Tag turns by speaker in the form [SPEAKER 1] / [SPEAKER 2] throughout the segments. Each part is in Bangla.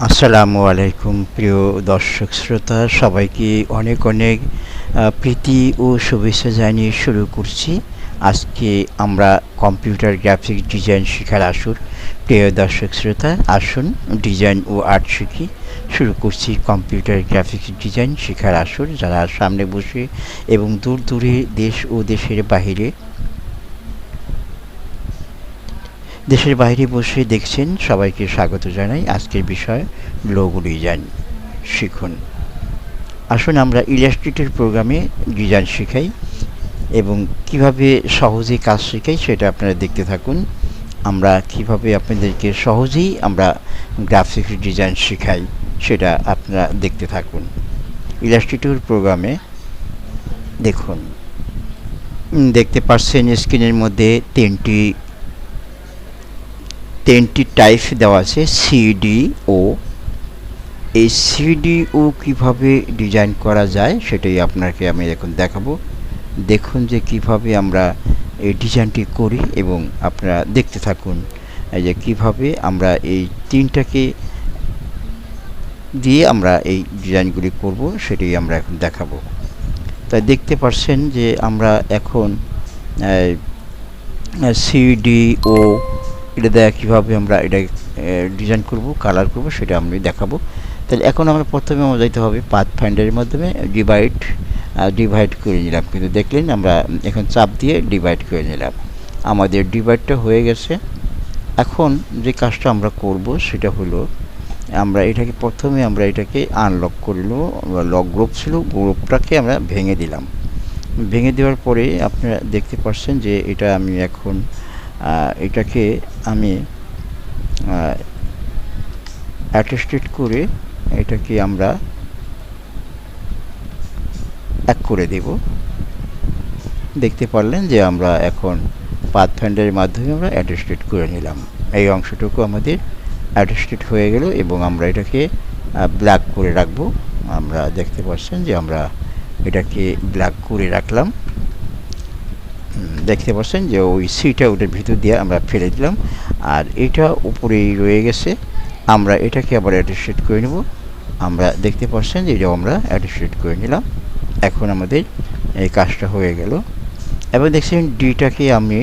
[SPEAKER 1] আসসালামু আলাইকুম প্রিয় দর্শক শ্রোতা সবাইকে অনেক অনেক প্রীতি ও শুভেচ্ছা জানিয়ে শুরু করছি। আজকে আমরা কম্পিউটার গ্রাফিক্স ডিজাইন শেখার আসর। প্রিয় দর্শক শ্রোতা আসুন ডিজাইন ও আর্ট শিখি। শুরু করছি কম্পিউটার গ্রাফিক্স ডিজাইন শেখার আসর। যারা সামনে বসে এবং দূর দূরে দেশ ও দেশের বাইরে বসে দেখছেন সবাইকে স্বাগত জানাই। আজকের বিষয় লোগো ডিজাইন শিখুন। আসুন আমরা ইলাস্ট্রেটর প্রোগ্রামে ডিজাইন শেখাই এবং কিভাবে সহজে কাজ শেখাই সেটা আপনারা দেখতে থাকুন। আমরা কিভাবে আপনাদেরকে সহজেই আমরা গ্রাফিক্স ডিজাইন শেখাই সেটা আপনারা দেখতে থাকুন। ইলাস্ট্রেটর প্রোগ্রামে দেখুন, দেখতে পাচ্ছেন স্ক্রিনের মধ্যে তিনটি টাইপ দেওয়া আছে সিডিও। এই সিডিও কিভাবে ডিজাইন করা যায় সেটাই আপনাকে আমি এখন দেখাবো। দেখুন যে কিভাবে আমরা এই ডিজাইনটি করি এবং আপনারা দেখতে থাকুন এই যে কিভাবে আমরা এই তিনটাকে দিয়ে আমরা এই ডিজাইনগুলি করব সেটাই আমরা এখন দেখাবো। তাই দেখতে পাচ্ছেন যে আমরা এখন সিডিও এটা দেয়া কীভাবে আমরা এটা ডিজাইন করব, কালার করব সেটা আমি দেখাবো। তাহলে এখন আমরা প্রথমে আমরা যাইতে হবে পাথ ফাইন্ডারের মাধ্যমে ডিভাইড করে নিলাম, কিন্তু দেখলেন আমরা এখন চাপ দিয়ে ডিভাইড করে নিলাম। আমাদের ডিভাইডটা হয়ে গেছে। এখন যে কাজটা আমরা করব সেটা হলো আমরা এটাকে প্রথমে আমরা এটাকে আনলক করে নেব। লক গ্রুপ ছিল, গ্রুপটাকে আমরা ভেঙে দিলাম। ভেঙে দেওয়ার পরে আপনারা দেখতে পাচ্ছেন যে এটা আমি এখন এটাকে আমি অ্যাটেস্টেড করে এটাকে আমরা এক করে দেব। দেখতে পারলেন যে আমরা এখন পাথ ফাইন্ডারের মাধ্যমে আমরা অ্যাটেস্টেড করে নিলাম। এই অংশটুকু আমাদের অ্যাটেস্টেড হয়ে গেল এবং আমরা এটাকে ব্ল্যাক করে রাখবো। আমরা দেখতে পাচ্ছেন যে আমরা এটাকে ব্ল্যাক করে রাখলাম। দেখতে পাচ্ছেন যে ওই সিটা ওটার ভিতর দিয়ে আমরা ফেলে দিলাম, আর এটা উপরেই রয়ে গেছে। আমরা এটাকে আবার অ্যাটেস্টেড করে নেব। আমরা দেখতে পাচ্ছেন যে এটা আমরা অ্যাটেস্টেড করে নিলাম। এখন আমাদের এই কাজটা হয়ে গেল। এবার দেখছেন ডিটাকে আমি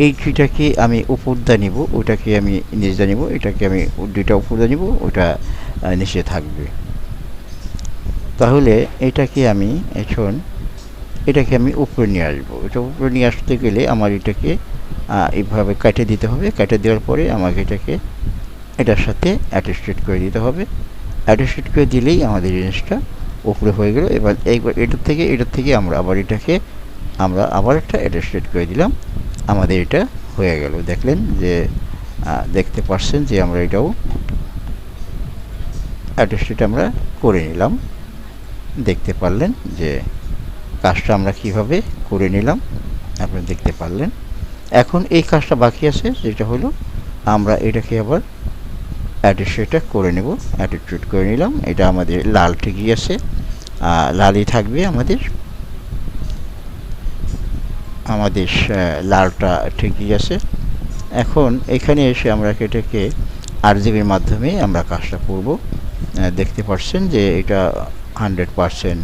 [SPEAKER 1] এই ডিটাকে আমি উপর দা নিব, ওটাকে আমি নিচ দা নিব, এটাকে আমি ডিটা উপর দা নিব, ওটা নিচে থাকবে। তাহলে এটাকে আমি এখন এটাকে আমি উপরে নিয়ে আসবো। এটা উপরে নিয়ে আসতে গেলে আমার এটাকে এইভাবে কেটে দিতে হবে। কেটে দেওয়ার পরে আমাকে এটাকে এটার সাথে অ্যাটেস্টেড করে দিতে হবে। অ্যাটেস্টেড করে দিলেই আমাদের জিনিসটা উপরে হয়ে গেল। এবার এটার থেকে আমরা আবার একটা অ্যাটেস্টেড করে দিলাম। আমাদের এটা হয়ে গেল। দেখলেন যে দেখতে পাচ্ছেন যে আমরা এটাও অ্যাটেস্টেড আমরা করে নিলাম। দেখতে পারলেন যে কাজটা আমরা কিভাবে করে নিলাম, আপনারা দেখতে পারলেন। এখন এই কাজটা বাকি আছে, যেটা হলো আমরা এটাকে আবার অ্যাটেস্টেডটা করে নেব। অ্যাটেস্টেড করে নিলাম। এটা আমাদের লাল ঠিকই আছে, লালই থাকবে আমাদের লালটা ঠিকই আছে। এখন এখানে এসে আমরা এটাকে আরজিবির মাধ্যমে আমরা কাজটা করব। দেখতে পাচ্ছেন যে এটা 100%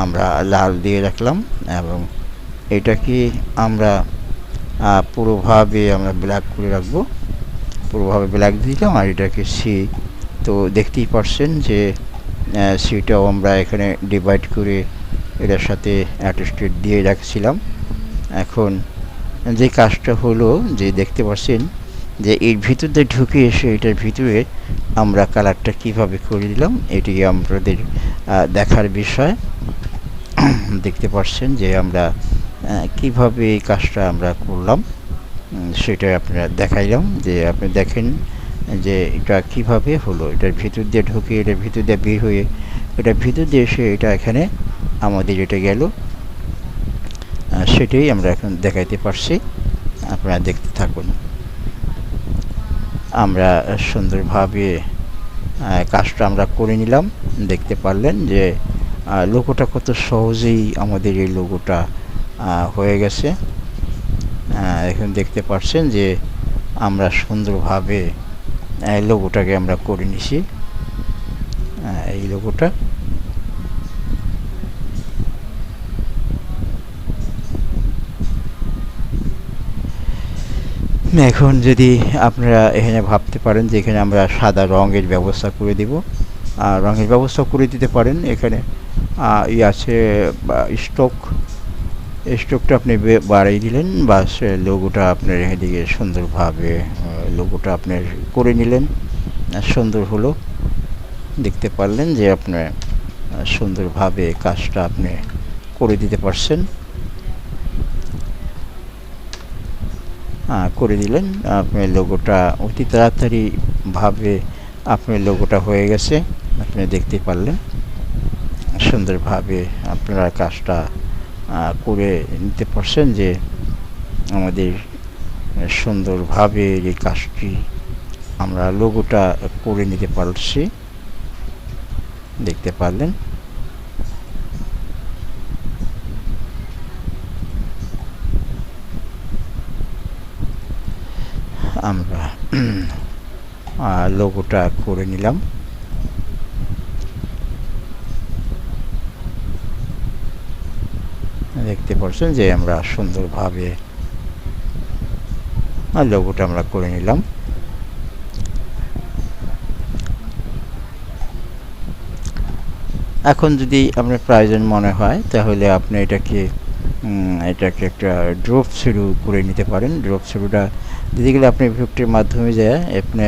[SPEAKER 1] আমরা লাল দিয়ে রাখলাম এবং এটাকে আমরা পুরোভাবে আমরা ব্ল্যাক করে রাখবো। পুরোভাবে ব্ল্যাক দিলাম আর এটাকে সি, তো দেখতেই পাচ্ছেন যে সিটাও আমরা এখানে ডিভাইড করে এটার সাথে অ্যাটেস্টেড দিয়ে রাখছিলাম। এখন যে কাজটা হলো যে দেখতে পাচ্ছেন যে এর ভিতর দিয়ে ঢুকে এসে এটার ভিতরে আমরা কালারটা কিভাবে করে দিলাম, এটি আমাদের দেখার বিষয়। দেখতে পাচ্ছেন যে আমরা কিভাবে এই কাজটা আমরা করলাম সেটা আপনারা দেখাইলাম। যে আপনি দেখেন যে এটা কিভাবে হলো, এটার ভিতর দিয়ে ঢুকে এটার ভিতর দিয়ে বের হয়ে এটার ভিতর দিয়ে এসে এটা এখানে আমাদের এটা গেল, সেটাই আমরা এখন দেখাইতে পারছি। আপনারা দেখতে থাকুন। আমরা সুন্দরভাবে কাজটা আমরা করে নিলাম। দেখতে পারলেন যে লোগোটা কত সহজেই আমাদের এই লোগোটা হয়ে গেছে। এখন দেখতে পাচ্ছেন যে আমরা সুন্দরভাবে লোগোটাকে আমরা করে নিছি। এই লোগোটা এখন যদি আপনারা এখানে ভাবতে পারেন যে এখানে আমরা সাদা রঙের ব্যবস্থা করে দিব, রঙের ব্যবস্থা করে দিতে পারেন। এখানে আছে স্ট্রোকটা আপনি বাড়িয়ে দিলেন, বা লোগোটা আপনার এদিকে সুন্দরভাবে লোগোটা আপনার করে নিলেন, সুন্দর হলো। দেখতে পারলেন যে আপনার সুন্দরভাবে কাজটা আপনি করে দিতে পারছেন। করে দিলেন, আপনার লোগোটা অতি তাড়াতাড়ি ভাবে আপনার লোগোটা হয়ে গেছে। আপনি দেখতে পারলেন সুন্দরভাবে আপনারা কাজটা করে নিতে পারছেন, যে আমাদের সুন্দরভাবে এই কাজটি আমরা লোগোটা করে নিতে পারছি। দেখতে পারলেন আমরা লোগোটা করে নিলাম। দেখতে পাচ্ছেন যে আমরা সুন্দরভাবে লোগোটা আমরা করে নিলাম। এখন যদি আপনার প্রয়োজন মনে হয় তাহলে আপনি এটাকে একটা ড্রপ শুরু করে নিতে পারেন। ড্রপ শুরুটা দিতে গেলে আপনি ইফেক্টের মাধ্যমে যায় আপনি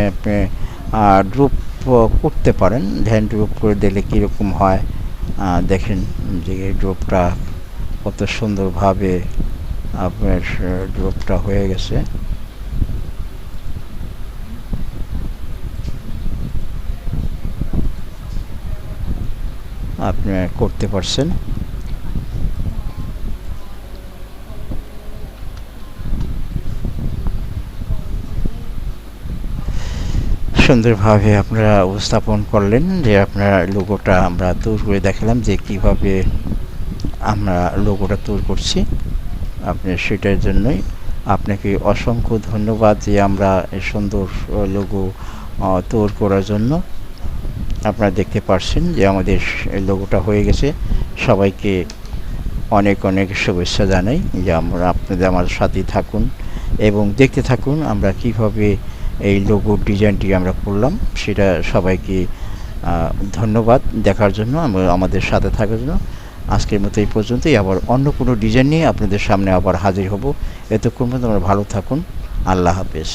[SPEAKER 1] ড্রপ করতে পারেন। ধ্যান ড্রপ করে দিলে কীরকম হয় দেখেন যে ড্রপটা কত সুন্দরভাবে আপনার ড্রপটা হয়ে গেছে। আপনি করতে পারছেন। সুন্দরভাবে আপনারা উপস্থাপন করলেন যে আপনার লোগোটা আমরা তৈরি করে দেখালাম যে কিভাবে আমরা লোগোটা তৈরি করছি। আপনি সেটার জন্যই আপনাকে অসংখ্য ধন্যবাদ যে আমরা এই সুন্দর লোগো তৈরি করার জন্য। আপনারা দেখতে পাচ্ছেন যে আমাদের লোগোটা হয়ে গেছে। সবাইকে অনেক অনেক শুভেচ্ছা জানাই যে আপনাদের আমার সাথেই থাকুন এবং দেখতে থাকুন আমরা কিভাবে এই লোগো ডিজাইনটি আমরা করলাম। সেটা সবাইকে ধন্যবাদ দেখার জন্য, আমাদের সাথে থাকার জন্য। আজকের মতো এই পর্যন্তই। আবার অন্য কোনো ডিজাইন নিয়ে আপনাদের সামনে আবার হাজির হব। এতক্ষণ পর্যন্ত আমরা ভালো থাকুন। আল্লাহ হাফেজ।